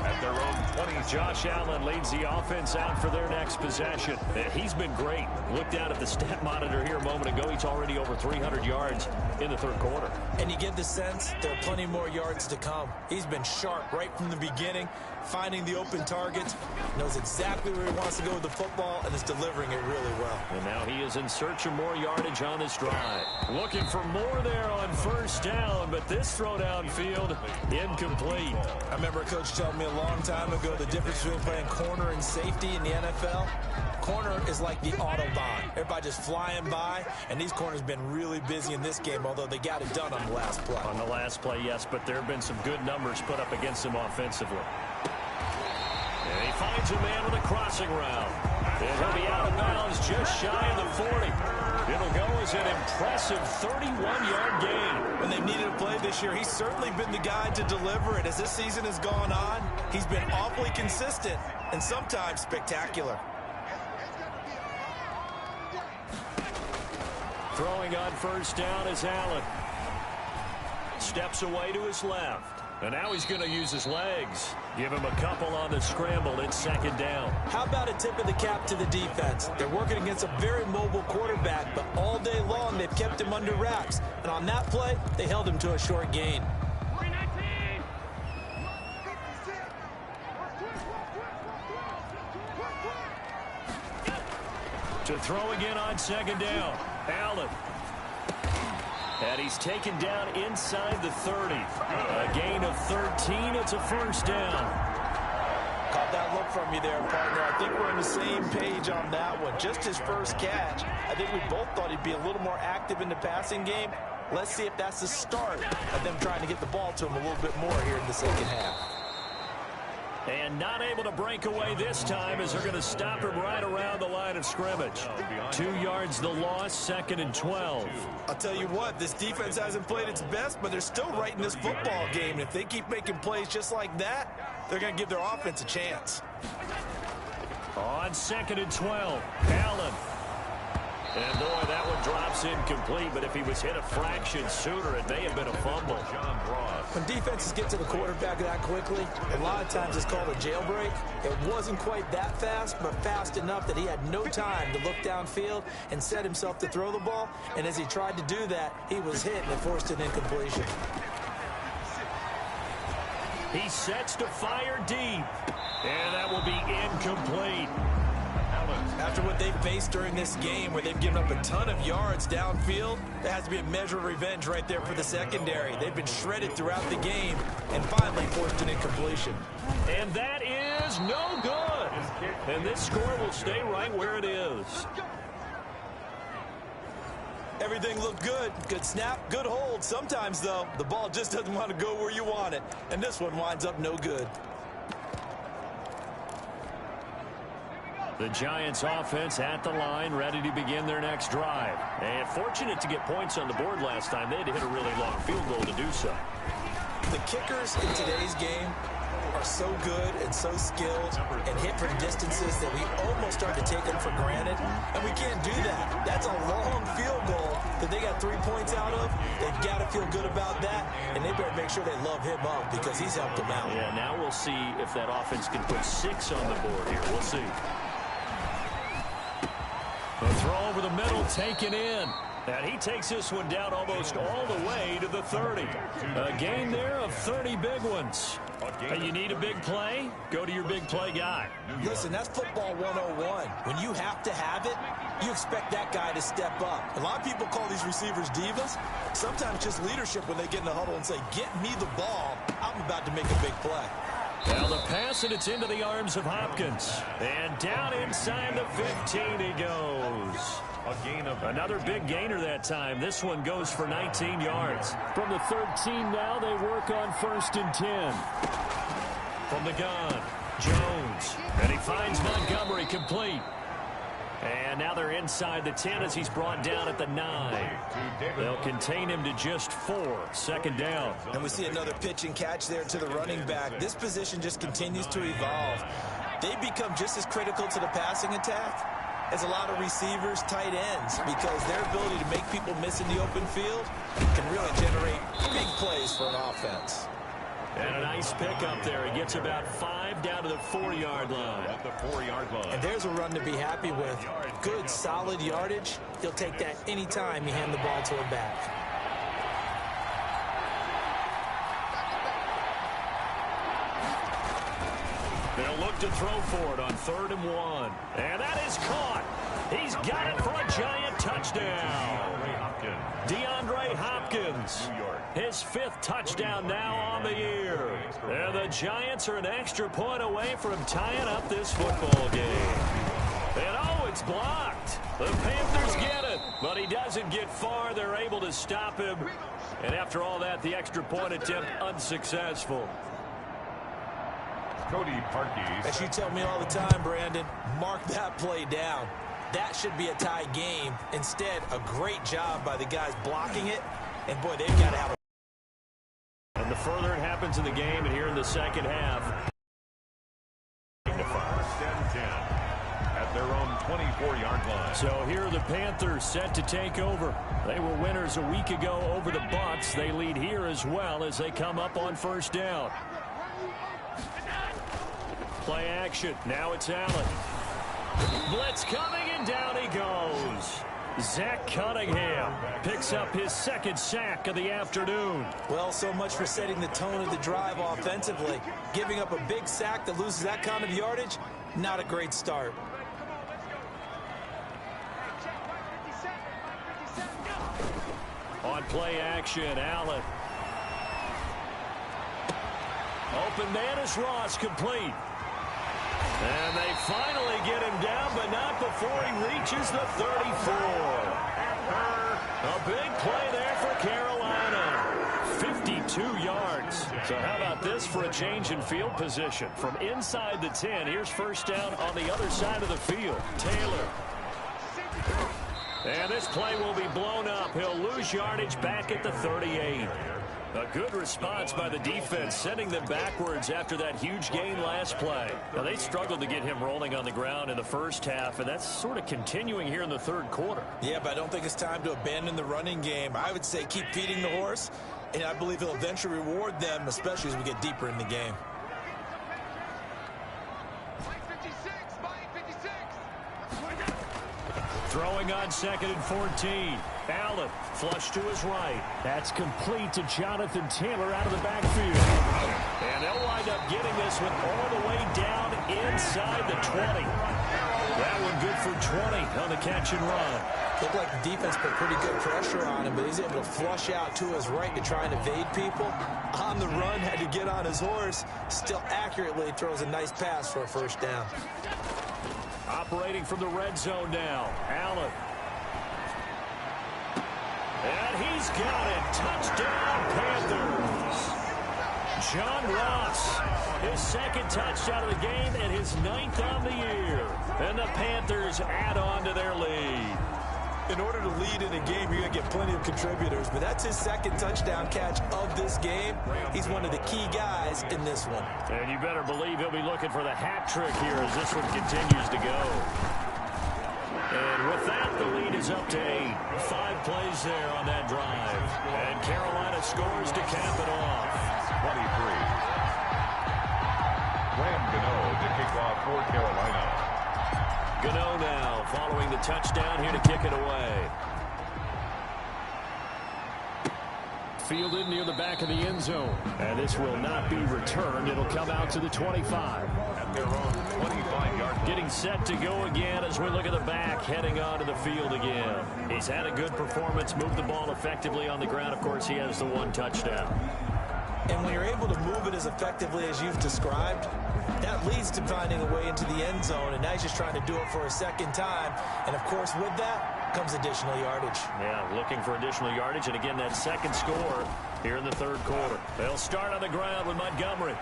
at their own 20. Josh Allen leads the offense out for their next possession. And he's been great. Looked down at the stat monitor here a moment ago. He's already over 300 yards in the third quarter. And you get the sense there are plenty more yards to come. He's been sharp right from the beginning, finding the open targets, knows exactly where he wants to go with the football, and is delivering it really well. And now he is in search of more yardage on this drive. Looking for more there on first down, but this throw downfield, incomplete. I remember a coach telling me a long time ago the difference between playing corner and safety in the NFL. Corner is like the Autobahn. Everybody just flying by, and these corners have been really busy in this game, although they got it done on the last play. On the last play, yes, but there have been some good numbers put up against him offensively. And he finds a man with a crossing route. And he'll be out of bounds just shy of the 40. It'll go as an impressive 31-yard gain. When they've needed a play this year, he's certainly been the guy to deliver it. As this season has gone on, he's been awfully consistent and sometimes spectacular. Throwing on first down is Allen. Steps away to his left. And now he's going to use his legs. Give him a couple on the scramble. It's second down. How about a tip of the cap to the defense? They're working against a very mobile quarterback, but all day long they've kept him under wraps. And on that play, they held him to a short gain. To throw again on second down. Allen. And he's taken down inside the 30. A gain of 13. It's a first down. Caught that look from you there, partner. I think we're on the same page on that one. Just his first catch. I think we both thought he'd be a little more active in the passing game. Let's see if that's the start of them trying to get the ball to him a little bit more here in the second half. And not able to break away this time as they're going to stop him right around the line of scrimmage. 2 yards the loss, 2nd and 12. I'll tell you what, this defense hasn't played its best, but they're still right in this football game. And if they keep making plays just like that, they're going to give their offense a chance. On 2nd and 12, Allen. And boy, that one drops incomplete, but if he was hit a fraction sooner, it may have been a fumble. When defenses get to the quarterback that quickly, a lot of times it's called a jailbreak. It wasn't quite that fast, but fast enough that he had no time to look downfield and set himself to throw the ball. And as he tried to do that, he was hit and it forced an incompletion. He sets to fire deep, and that will be incomplete. After what they've faced during this game where they've given up a ton of yards downfield, there has to be a measure of revenge right there for the secondary. They've been shredded throughout the game and finally forced an incompletion. And that is no good. And this score will stay right where it is. Everything looked good. Good snap, good hold. Sometimes, though, the ball just doesn't want to go where you want it. And this one winds up no good. The Giants offense at the line, ready to begin their next drive. And fortunate to get points on the board last time. They had to hit a really long field goal to do so. The kickers in today's game are so good and so skilled and hit from distances that we almost start to take them for granted. And we can't do that. That's a long field goal that they got 3 points out of. They've got to feel good about that. And they better make sure they love him up because he's helped them out. Yeah, now we'll see if that offense can put 6 on the board here. We'll see. The throw over the middle taken in. And he takes this one down almost all the way to the 30. A gain there of 30 big ones. And you need a big play? Go to your big play guy. Listen, that's football 101. When you have to have it, you expect that guy to step up. A lot of people call these receivers divas. Sometimes just leadership when they get in the huddle and say, get me the ball. I'm about to make a big play. Now the pass, and it's into the arms of Hopkins. And down inside the 15 he goes. Another big gainer that time. This one goes for 19 yards. From the 13 now, they work on 1st and 10. From the gun, Jones. And he finds Montgomery complete. And now they're inside the 10 as he's brought down at the 9. They'll contain him to just 4. 2nd down. And we see another pitch and catch there to the running back. This position just continues to evolve. They become just as critical to the passing attack as a lot of receivers, tight ends, because their ability to make people miss in the open field can really generate big plays for an offense. And a nice pickup there. He gets about 5 down to the 4-yard line. At the 4-yard line. And there's a run to be happy with. Good, solid yardage. He'll take that anytime you hand the ball to him back. They'll look to throw for it on 3rd and 1. And that is caught. He's got it for a giant touchdown. DeAndre Hopkins. His 5th touchdown now on the year. And the Giants are an extra point away from tying up this football game. And oh, it's blocked. The Panthers get it, but he doesn't get far. They're able to stop him. And after all that, the extra point attempt unsuccessful. Cody Parkey. As you tell me all the time, Brandon, mark that play down. That should be a tie game. Instead, a great job by the guys blocking it. And, boy, they've got to have a... And the further it happens in the game, and here in the second half. 1st and 10 at their own 24-yard line. So here are the Panthers set to take over. They were winners a week ago over the Bucs. They lead here as well as they come up on 1st down. Play action. Now it's Allen. Blitz coming, and down he goes. Zach Cunningham picks up his 2nd sack of the afternoon. Well, so much for setting the tone of the drive offensively. Giving up a big sack that loses that kind of yardage, not a great start. On play action, Allen. Open man is Ross, complete. And they finally get him down, but not before he reaches the 34. A big play there for Carolina. 52 yards. So how about this for a change in field position? From inside the 10, here's first down on the other side of the field. Taylor. And this play will be blown up. He'll lose yardage back at the 38. A good response by the defense, sending them backwards after that huge gain last play. Now, they struggled to get him rolling on the ground in the first half, and that's sort of continuing here in the third quarter. Yeah, but I don't think it's time to abandon the running game. I would say keep feeding the horse, and I believe he'll eventually reward them, especially as we get deeper in the game. Throwing on 2nd and 14. Allen, flush to his right. That's complete to Jonathan Taylor out of the backfield. And they'll wind up getting this one all the way down inside the 20. That one good for 20 on the catch and run. Looked like the defense put pretty good pressure on him, but he's able to flush out to his right to try and evade people. On the run, had to get on his horse. Still accurately throws a nice pass for a first down. Operating from the red zone now. Allen. And he's got it. Touchdown, Panthers. John Ross, his second touchdown of the game and his 9th on the year. And the Panthers add on to their lead. In order to lead in a game, you're going to get plenty of contributors, but that's his second touchdown catch of this game. He's one of the key guys in this one. And you better believe he'll be looking for the hat trick here as this one continues to go. And with that, the lead is up to 8. 5 plays there on that drive. And Carolina scores to cap it off. 23. Graham Gano to kick off for Carolina. Gano now following the touchdown here to kick it away. Fielded near the back of the end zone. And this will not be returned. It'll come out to the 25. At their own 25-yard line. Getting set to go again as we look at the back, heading onto the field again. He's had a good performance, moved the ball effectively on the ground. Of course, he has the 1 touchdown. And when you're able to move it as effectively as you've described, that leads to finding a way into the end zone, and now he's just trying to do it for a second time. And, of course, with that comes additional yardage. Yeah, looking for additional yardage, and again, that second score here in the third quarter. They'll start on the ground with Montgomery.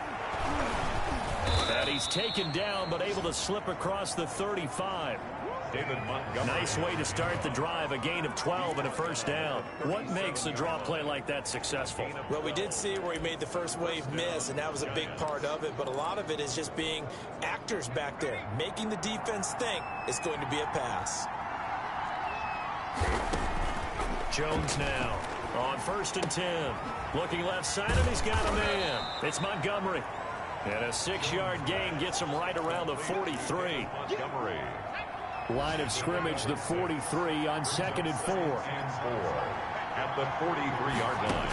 And he's taken down, but able to slip across the 35. David Montgomery. Nice way to start the drive, a gain of 12 and a first down. What makes a draw play like that successful? Well, we did see where he made the first wave miss, and that was a big part of it. But a lot of it is just being actors back there, making the defense think it's going to be a pass. Jones now on 1st and 10. Looking left side, and he's got a man. It's Montgomery. And a 6-yard gain gets him right around the 43. Montgomery. Line of scrimmage, the 43 on 2nd and 4. At the 43-yard line.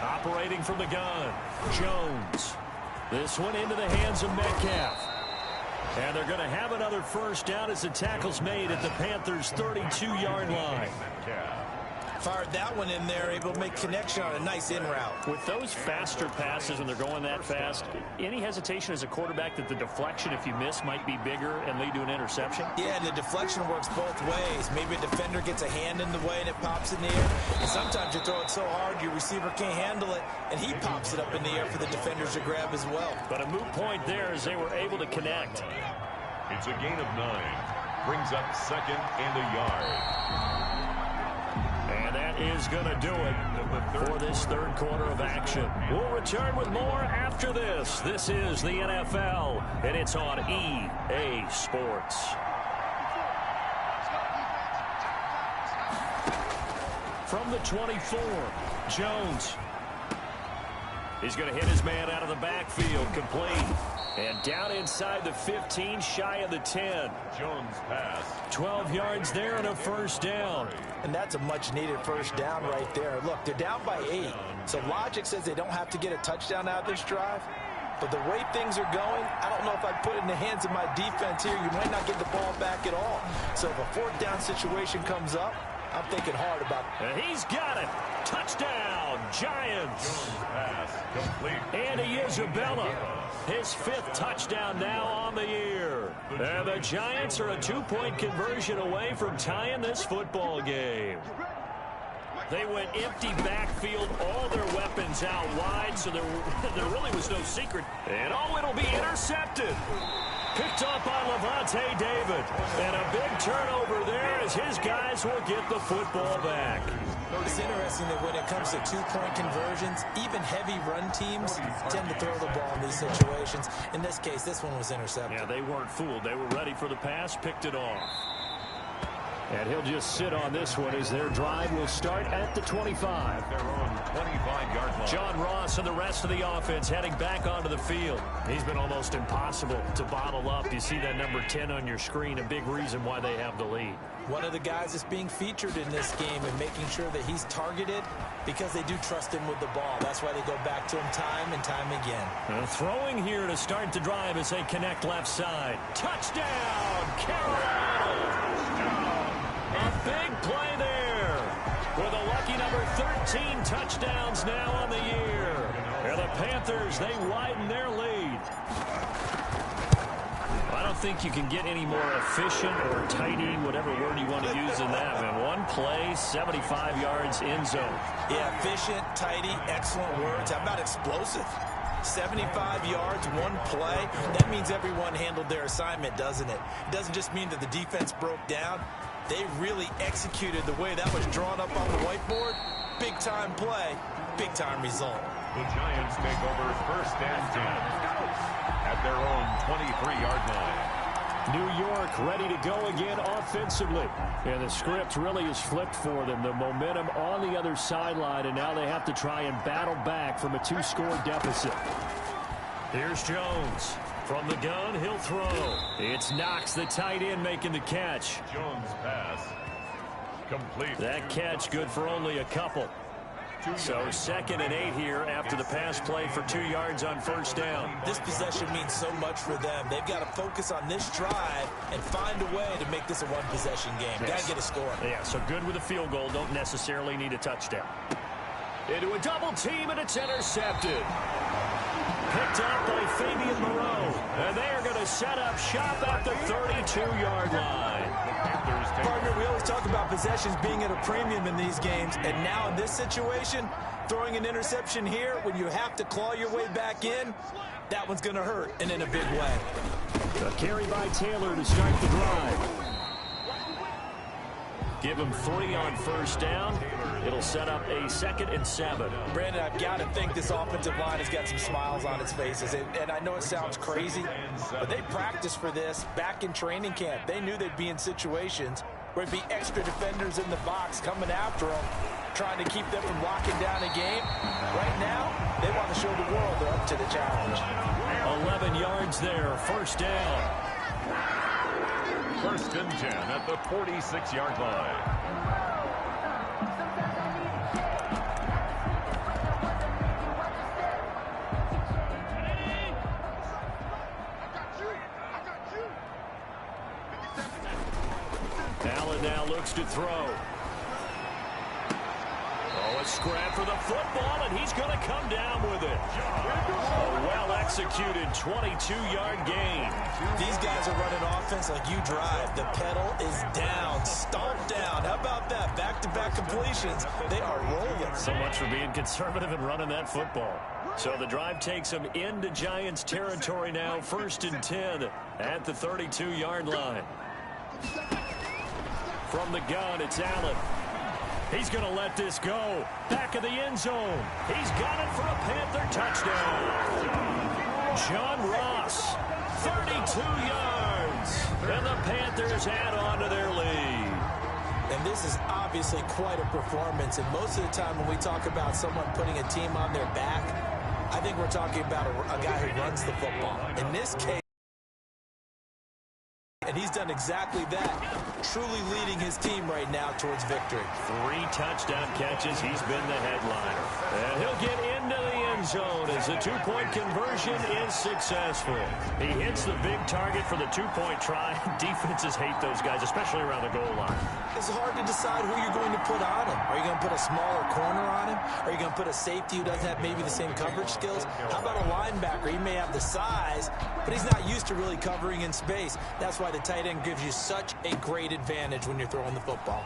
Operating from the gun, Jones. This one into the hands of Metcalf. And they're going to have another first down as the tackle's made at the Panthers' 32-yard line. Fired that one in there, able to make connection on a nice in route. With those faster passes when they're going that fast, any hesitation as a quarterback that the deflection, if you miss, might be bigger and lead to an interception? Yeah, and the deflection works both ways. Maybe a defender gets a hand in the way and it pops in the air. And sometimes you throw it so hard your receiver can't handle it, and he pops it up in the air for the defenders to grab as well. But a moot point there as they were able to connect. It's a gain of 9. Brings up 2nd and a yard. And that is going to do it for this third quarter of action. We'll return with more after this. This is the NFL, and it's on EA Sports. From the 24, Jones. He's going to hit his man out of the backfield, complete. And down inside the 15, shy of the 10. Jones pass. 12 yards there and a first down. And that's a much-needed first down right there. Look, they're down by 8. So logic says they don't have to get a touchdown out of this drive. But the way things are going, I don't know if I'd put it in the hands of my defense here. You might not get the ball back at all. So if a 4th down situation comes up, I'm thinking hard about it. And he's got it. Touchdown, Giants. Pass complete. Andy Isabella, his 5th touchdown now on the year. And the Giants are a 2-point conversion away from tying this football game. They went empty backfield, all their weapons out wide, so there really was no secret. And it'll be intercepted. Picked up by Levante David. And a big turnover there as his guys will get the football back. It's interesting that when it comes to 2-point conversions, even heavy run teams tend to throw the ball in these situations. In this case, this one was intercepted. Yeah, they weren't fooled. They were ready for the pass, picked it off. And he'll just sit on this one as their drive will start at the 25. Their own 25-yard line. John Ross and the rest of the offense heading back onto the field. He's been almost impossible to bottle up. You see that number 10 on your screen, a big reason why they have the lead. One of the guys that's being featured in this game and making sure that he's targeted because they do trust him with the ball. That's why they go back to him time and time again. Throwing here to start the drive as they connect left side. Touchdown, Carolina! A big play there with a lucky number 13 touchdowns now on the year. And the Panthers, they widen their lead. I don't think you can get any more efficient or tidy, whatever word you want to use in that, man. One play, 75 yards in zone. Yeah, efficient, tidy, excellent words. How about explosive? 75 yards, one play. That means everyone handled their assignment, doesn't it? It doesn't just mean that the defense broke down. They really executed the way that was drawn up on the whiteboard. Big-time play, big-time result. The Giants take over 1st and 10 at their own 23-yard line. New York ready to go again offensively. And the script really is flipped for them. The momentum on the other sideline, and now they have to try and battle back from a 2-score deficit. Here's Jones. From the gun, he'll throw. It's Knox, the tight end, making the catch. Jones pass complete. That catch good for only a couple. So 2nd and 8 here after the pass play for 2 yards on 1st down. This possession means so much for them. They've got to focus on this drive and find a way to make this a one-possession game. Yes. Got to get a score. Yeah, so good with a field goal. Don't necessarily need a touchdown. Into a double team, and it's intercepted. Picked up by Fabian Moreau. And they are going to set up shop at the 32-yard line. Partner, we always talk about possessions being at a premium in these games. And now in this situation, throwing an interception here when you have to claw your way back in, that one's going to hurt, and in a big way. A carry by Taylor to start the drive. Give him 3 on 1st down. It'll set up a 2nd and 7. Brandon, I've got to think this offensive line has got some smiles on its faces. And I know it sounds crazy, but they practiced for this back in training camp. They knew they'd be in situations where it'd be extra defenders in the box coming after them, trying to keep them from locking down a game. Right now, they want to show the world they're up to the challenge. 11 yards there, 1st down. 1st and 10 at the 46-yard line. Allen now looks to throw. Oh, a scrap for the football, and he's going to come down with it. A well-executed 22-yard gain. These guys are running offense like you drive. The pedal is down, stomped down. How about that? Back-to-back completions. They are rolling. So much for being conservative and running that football. So the drive takes them into Giants territory now, 1st and 10 at the 32-yard line. From the gun, it's Allen. He's going to let this go. Back of the end zone. He's got it for a Panther touchdown. John Ross, 32 yards. And the Panthers add on to their lead. And this is obviously quite a performance. And most of the time when we talk about someone putting a team on their back, I think we're talking about a guy who runs the football. In this case, and he's done exactly that, truly leading his team right now towards victory. 3 touchdown catches. He's been the headliner. And he'll get into the end zone as the two-point conversion is successful. He hits the big target for the two-point try. Defenses hate those guys, especially around the goal line. It's hard to decide who you're going to put on him. Are you going to put a smaller corner on him? Are you going to put a safety who doesn't have maybe the same coverage skills? How about a linebacker? He may have the size, but he's not used to really covering in space. That's why the tight end gives you such a great advantage when you're throwing the football.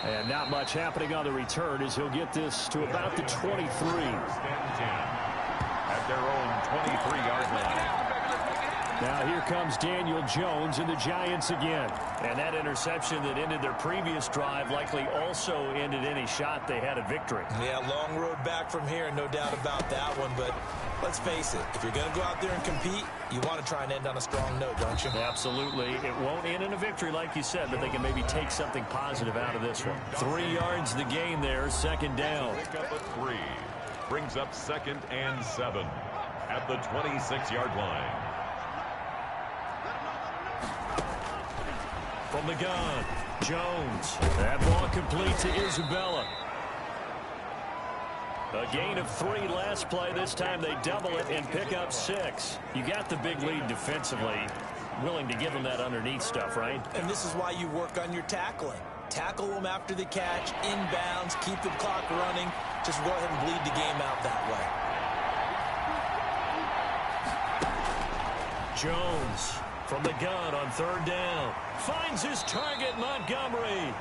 And not much happening on the return as he'll get this to about the 23. At their own 23-yard line. Now here comes Daniel Jones and the Giants again. And that interception that ended their previous drive likely also ended any shot they had at victory. Yeah, long road back from here, no doubt about that one. But let's face it, if you're going to go out there and compete, you want to try and end on a strong note, don't you? Absolutely. It won't end in a victory, like you said, but they can maybe take something positive out of this one. 3 yards the gain there, second down. Pick up a 3. Brings up 2nd and 7 at the 26-yard line. From the gun, Jones. That ball complete to Isabella. A gain of 3 last play. This time they double it and pick up 6. You got the big lead defensively. Willing to give them that underneath stuff, right? And this is why you work on your tackling. Tackle them after the catch, inbounds, keep the clock running. Just go ahead and bleed the game out that way. Jones from the gun on 3rd down. Finds his target, Montgomery.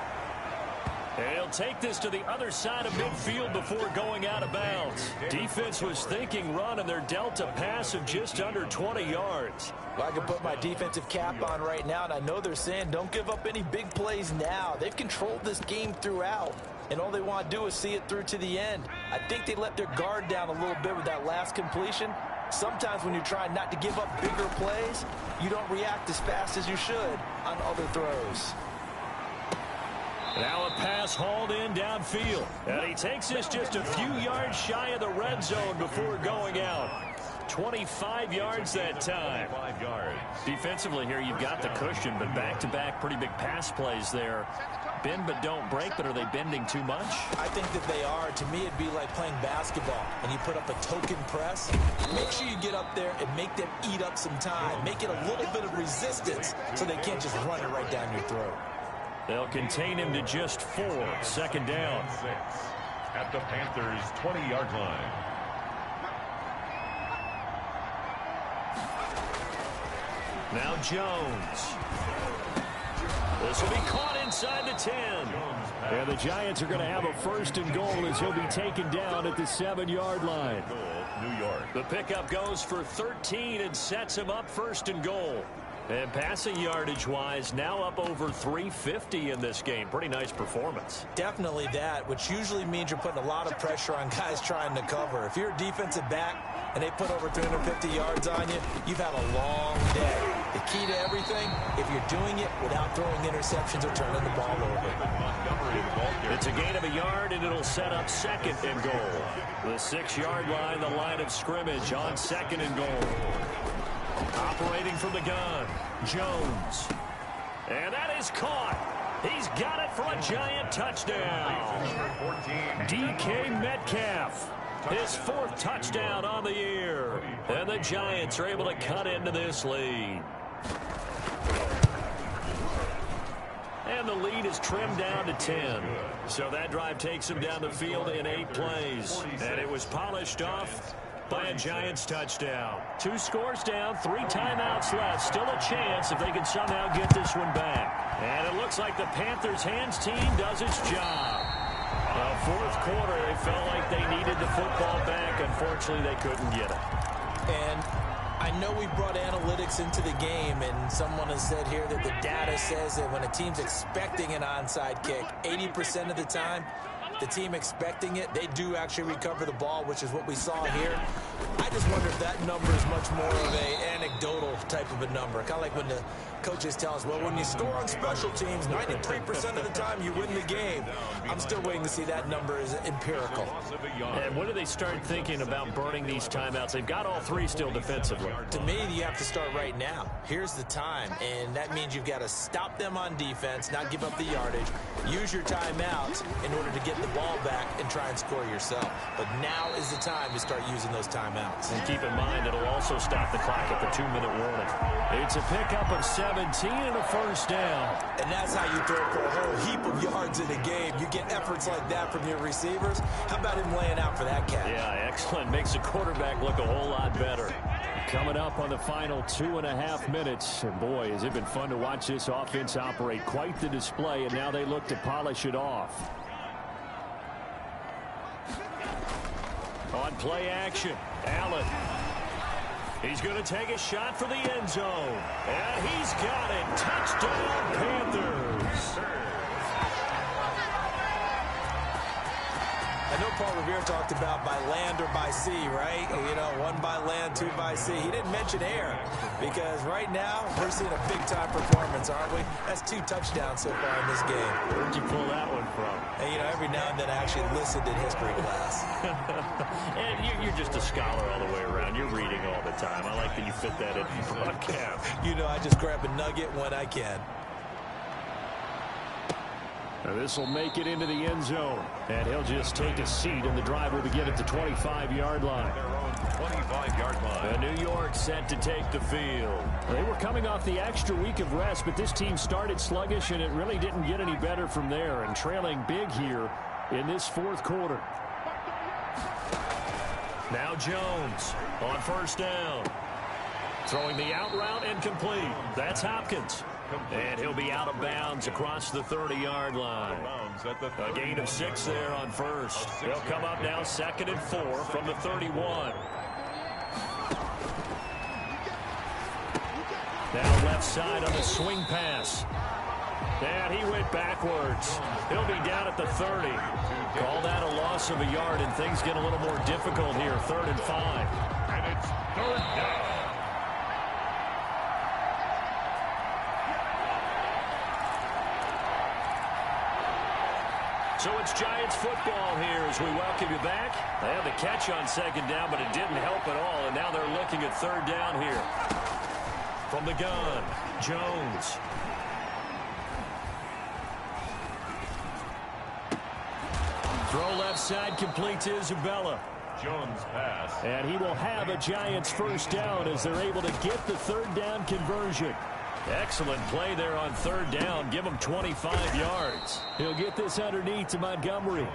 And he'll take this to the other side of midfield before going out of bounds. Defense was thinking run, and they're dealt a pass of just under 20 yards. Well, I can put my defensive cap on right now, and I know they're saying don't give up any big plays now. They've controlled this game throughout, and all they want to do is see it through to the end. I think they let their guard down a little bit with that last completion. Sometimes when you're trying not to give up bigger plays, you don't react as fast as you should on other throws. Now a pass hauled in downfield. And he takes this just a few yards shy of the red zone before going out. 25 yards that time. 5 yards. Defensively here, you've got the cushion, but back-to-back pretty big pass plays there. Bend but don't break, but are they bending too much? I think that they are. To me, it'd be like playing basketball, and you put up a token press. Make sure you get up there and make them eat up some time. Make it a little bit of resistance so they can't just run it right down your throat. They'll contain him to just 4. 2nd down. 6 at the Panthers' 20-yard line. Now Jones. This will be caught inside the 10. And the Giants are going to have a 1st and goal as he'll be taken down at the 7-yard line. New York. The pickup goes for 13 and sets him up 1st and goal. And passing yardage-wise, now up over 350 in this game. Pretty nice performance. Definitely that, which usually means you're putting a lot of pressure on guys trying to cover. If you're a defensive back and they put over 350 yards on you, you've had a long day. The key to everything, if you're doing it without throwing interceptions or turning the ball over. It's a gain of a yard, and it'll set up 2nd and goal. The 6-yard line, the line of scrimmage on 2nd and goal. Operating from the gun, Jones. And that is caught. He's got it for a Giant touchdown. DK Metcalf, his 4th touchdown on the year. And the Giants are able to cut into this lead. And the lead is trimmed down to 10. So that drive takes them down the field in 8 plays. And it was polished off by a Giants touchdown. 2 scores down, 3 timeouts left. Still a chance if they can somehow get this one back. And it looks like the Panthers hands team does its job. The 4th quarter, they felt like they needed the football back. Unfortunately, they couldn't get it. And I know we brought analytics into the game, and someone has said here that the data says that when a team's expecting an onside kick, 80% of the time, the team expecting it, they do actually recover the ball, which is what we saw here. I just wonder if that number is much more of an anecdotal type of a number. Kind of like when the coaches tell us, well, when you score on special teams, 93% of the time you win the game. I'm still waiting to see that number is empirical. And when do they start thinking about burning these timeouts? They've got all three still defensively. To me, you have to start right now. Here's the time, and that means you've got to stop them on defense, not give up the yardage, use your timeouts in order to get the ball back and try and score yourself. But now is the time to start using those timeouts. And keep in mind, it'll also stop the clock at the 2-minute warning. It's a pickup of 17 and a first down. And that's how you throw for a whole heap of yards in a game. You get efforts like that from your receivers. How about him laying out for that catch? Yeah, excellent. Makes the quarterback look a whole lot better. Coming up on the final 2.5 minutes. And boy, has it been fun to watch this offense operate. Quite the display, and now they look to polish it off. On play action, Allen. He's going to take a shot for the end zone. And he's got it. Touchdown, Panthers. I know Paul Revere talked about by land or by sea, right? You know, one by land, two by sea. He didn't mention air because right now we're seeing a big-time performance, aren't we? That's 2 touchdowns so far in this game. Where'd you pull that one from? And, you know, every now and then I actually listened in history class. And you're just a scholar all the way around. You're reading all the time. I like that you fit that in the broadcast. You know, I just grab a nugget when I can. This will make it into the end zone. And he'll just take a seat, and the drive will begin at the 25-yard line. Their own 25-yard line. And New York set to take the field. They were coming off the extra week of rest, but this team started sluggish, and it really didn't get any better from there. And trailing big here in this fourth quarter. Now Jones on first down. Throwing the out route and complete. That's Hopkins. And he'll be out of bounds across the 30-yard line. A gain of 6 there on first. They'll come up now 2nd and 4 from the 31. Now left side on the swing pass. And he went backwards. He'll be down at the 30. Call that a loss of a yard, and things get a little more difficult here. 3rd and 5. And it's 3rd down. So it's Giants football here as we welcome you back. They had the catch on 2nd down, but it didn't help at all, and now they're looking at 3rd down here. From the gun, Jones. Throw left side, complete to Isabella. Jones pass. And he will have a Giants first down as they're able to get the 3rd down conversion. Excellent play there on 3rd down. Give him 25 yards. He'll get this underneath to Montgomery.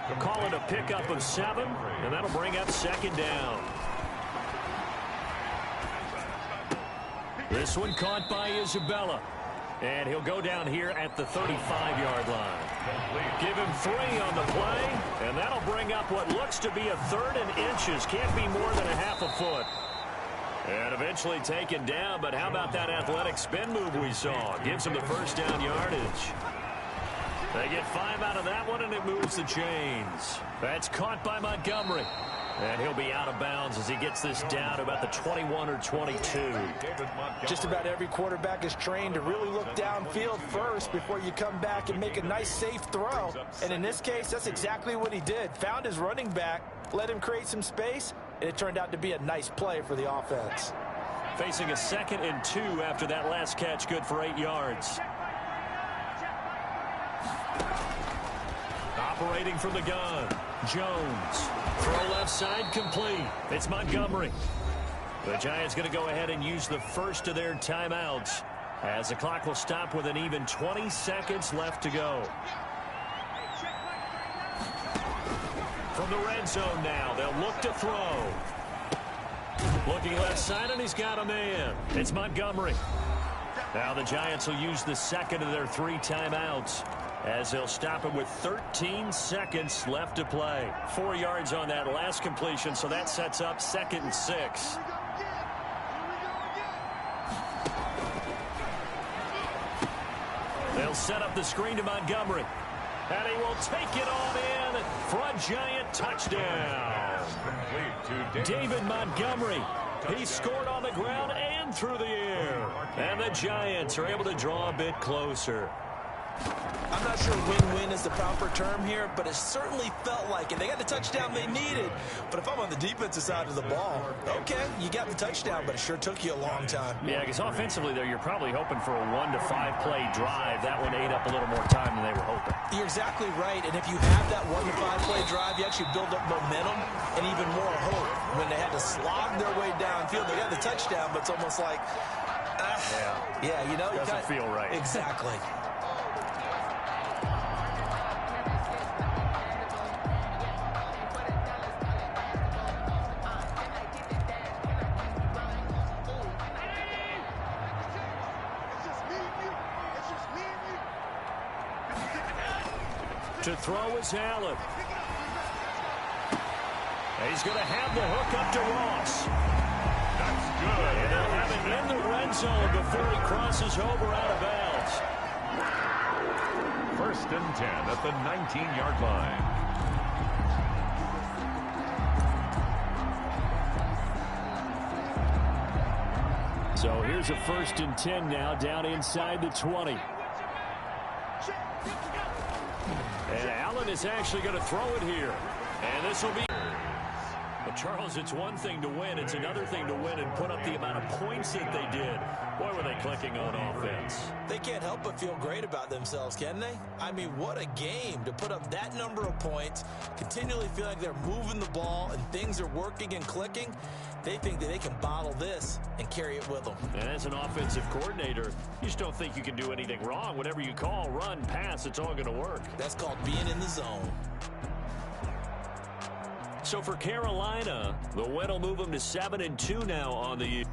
They'll call it a pickup of 7, and that'll bring up 2nd down. This one caught by Isabella. And he'll go down here at the 35-yard line. Give him 3 on the play, and that'll bring up what looks to be a 3rd and inches. Can't be more than a half a foot. And eventually taken down, but how about that athletic spin move we saw? Gives him the first down yardage. They get 5 out of that one, and it moves the chains. That's caught by Montgomery. And he'll be out of bounds as he gets this down to about the 21 or 22. Just about every quarterback is trained to really look downfield first before you come back and make a nice, safe throw. And in this case, that's exactly what he did. Found his running back, let him create some space, and it turned out to be a nice play for the offense. Facing a 2nd and 2 after that last catch, good for 8 yards. Operating from the gun, Jones. Throw left side, complete. It's Montgomery. The Giants going to go ahead and use the first of their timeouts as the clock will stop with an even 20 seconds left to go. From the red zone now, they'll look to throw. Looking left side, and he's got a man. It's Montgomery. Now the Giants will use the 2nd of their 3 timeouts as they'll stop him with 13 seconds left to play. 4 yards on that last completion, so that sets up 2nd and 6. They'll set up the screen to Montgomery. And he will take it on in for a Giant touchdown. David Montgomery He scored on the ground and through the air. And the Giants are able to draw a bit closer. I'm not sure win-win is the proper term here, but it certainly felt like it. They got the touchdown they needed. But if I'm on the defensive side of the ball, okay, you got the touchdown, but it sure took you a long time. Yeah, because offensively there, you're probably hoping for a 1 to 5 play drive. That one ate up a little more time than they were hoping. You're exactly right, and if you have that 1 to 5 play drive, you actually build up momentum and even more hope. When they had to slog their way downfield, they got the touchdown, but it's almost like, yeah, you know. Doesn't feel right. Exactly. To throw is Allen. He's going to have the hook up to Ross. That's good. And they'll have him in the red zone before he crosses over out of bounds. 1st and 10 at the 19-yard line. So here's a 1st and 10 now, down inside the 20. And Allen is actually going to throw it here. And this will be... But Charles, it's one thing to win. It's another thing to win and put up the amount of points that they did. Boy, were they clicking on offense. They can't help but feel great about themselves, can they? I mean, what a game to put up that number of points, continually feel like they're moving the ball and things are working and clicking. They think that they can bottle this and carry it with them. And as an offensive coordinator, you just don't think you can do anything wrong. Whatever you call, run, pass, it's all going to work. That's called being in the zone. So for Carolina, the win will move them to 7-2 now on the year.